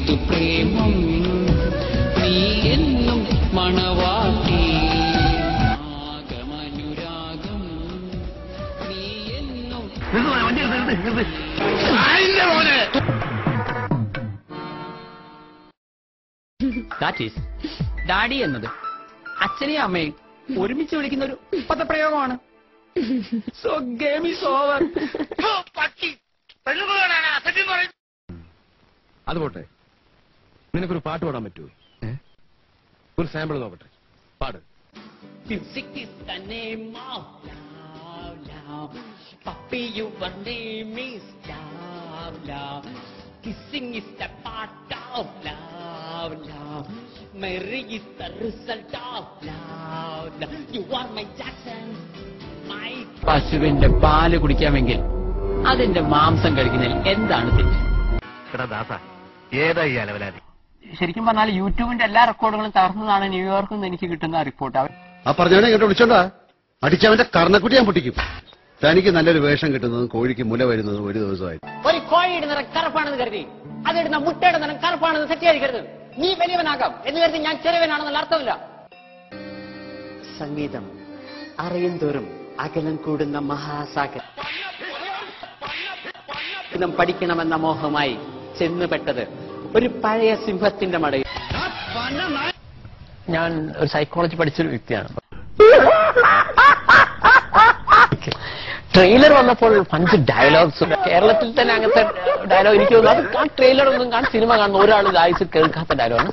ഏതു പ്രേമം നീ എന്നും മണവാട്ടി ആഗമനുരാഗം നീ എന്നും. ഡാഡി എന്നത് അച്ഛനെയും അമ്മയും ഒരുമിച്ച് വിളിക്കുന്ന ഒരു പദപ്രയോഗമാണ്. So game is over. അത് പോട്ടെ, നിനക്കൊരു പാട്ട് പാടാൻ പറ്റുമോ? ഒരു സാമ്പിൾ നോക്കട്ടെ, പാട്. Music is the name of love, love. Puppy, your name is love, love. Kissing is the part of love, love. Marry is the result of love, love. You are my Jackson, my. പശുവിന്റെ പാല് കുടിക്കാമെങ്കിൽ അതിന്റെ മാംസം കഴിക്കുന്നതിൽ എന്താണ് തെറ്റ്? ഏതായി അലവലാതി? ശരിക്കും പറഞ്ഞാൽ യൂട്യൂബിന്റെ എല്ലാ റെക്കോർഡുകളും തകർന്നതാണ് ന്യൂയോർക്കിൽ നിന്ന് എനിക്ക് കിട്ടുന്ന റിപ്പോർട്ട്. ആ പറഞ്ഞവനെ ഇങ്ങോട്ട് വിളിച്ചോണ്ടാ അടിച്ചവന്റെ കർണക്കുട്ടി ഞാൻ പൊട്ടിക്കും. തനിക്ക് നല്ലൊരു വേഷം കിട്ടുന്നതും കോഴിക്ക് മുല വരുന്നതും ഒരു ദിവസമായി. ഒരു കോഴിയുടെ നിറം കറുപ്പാണെന്ന് കരുതി അതിടുന്ന മുട്ടയുടെ നിറം കറുപ്പാണെന്ന് തെറ്റിദ്ധരിക്കരുത്. നീ വലിയവനാകാം എന്ന് കരുതി ഞാൻ ചെറിയവനാണെന്നുള്ള അർത്ഥമില്ല. സംഗീതം അറിയും തോറും അകലം കൂടുന്ന മഹാസാഗരം പഠിക്കണമെന്ന മോഹമായി ചെന്നുപെട്ടത് ഒരു പഴയ സിംഹത്തിന്റെ മടയിൽ. ഞാൻ ഒരു സൈക്കോളജി പഠിച്ചൊരു വ്യക്തിയാണ്. ട്രെയിലർ വന്നപ്പോൾ 5 ഡയലോഗ്സ് കേരളത്തിൽ തന്നെ അങ്ങനത്തെ ഡയലോഗ് എനിക്ക് തോന്നുന്നു അത് ആ ട്രെയിലർ ഒന്നും സിനിമ കാണുന്ന ഒരാൾ ആയുസ് കേൾക്കാത്ത ഡയലോഗാണ്.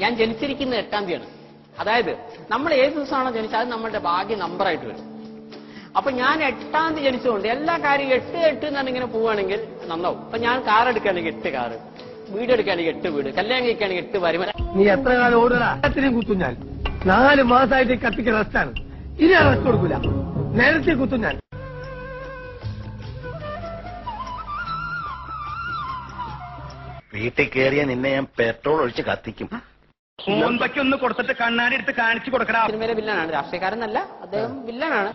ഞാൻ ജനിച്ചിരിക്കുന്ന 8-ാം തീയതിയാണ്. അതായത് നമ്മൾ ഏത് ദിവസമാണോ ജനിച്ചത് അത് നമ്മുടെ ഭാഗ്യ നമ്പറായിട്ട് വരും. അപ്പൊ ഞാൻ 8-ാം തീയതി ജനിച്ചുകൊണ്ട് എല്ലാ കാര്യവും 8 എന്നാണ് ഇങ്ങനെ പോവുകയാണെങ്കിൽ നന്നാവും. അപ്പൊ ഞാൻ കാർ എടുക്കുകയാണെങ്കിൽ 8 കാറ്, വീട് എടുക്കുകയാണെങ്കിൽ 8 വീട്, കല്യാണം കഴിക്കുകയാണെങ്കിൽ 8 ഭാര്യ. നീ എത്ര കാലം ഓടുന്നതിനും കുത്തും ഞാൻ. 4 മാസമായിട്ട് കത്തിക്ക് റെസ്റ്റാണ്. ഇനി റെസ്റ്റ് കൊടുക്കൂല, നേരത്തെ കുത്തും ഞാൻ. വീട്ടിൽ കയറിയ നിന്നെ ഞാൻ പെട്രോൾ ഒഴിച്ച് കത്തിക്കും. ഒന്ന് കൊടുത്തിട്ട് കണ്ണാടി എടുത്ത് കാണിച്ചു കൊടുക്കണം. സിനിമയിലെ വില്ലനാണ്, രാഷ്ട്രീയക്കാരനല്ല, അദ്ദേഹം വില്ലനാണ്.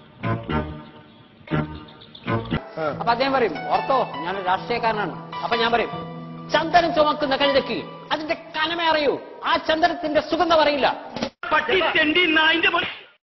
അപ്പൊ അദ്ദേഹം പറയും ഓർത്തോ ഞാൻ രാഷ്ട്രീയക്കാരനാണ്. അപ്പൊ ഞാൻ പറയും ചന്ദനം ചുമക്കുന്ന കഴുതയ്ക്ക് അതിന്റെ കനമേ അറിയൂ, ആ ചന്ദനത്തിന്റെ സുഗന്ധം അറിയില്ല. പട്ടി ചെണ്ടി നായിന്റെ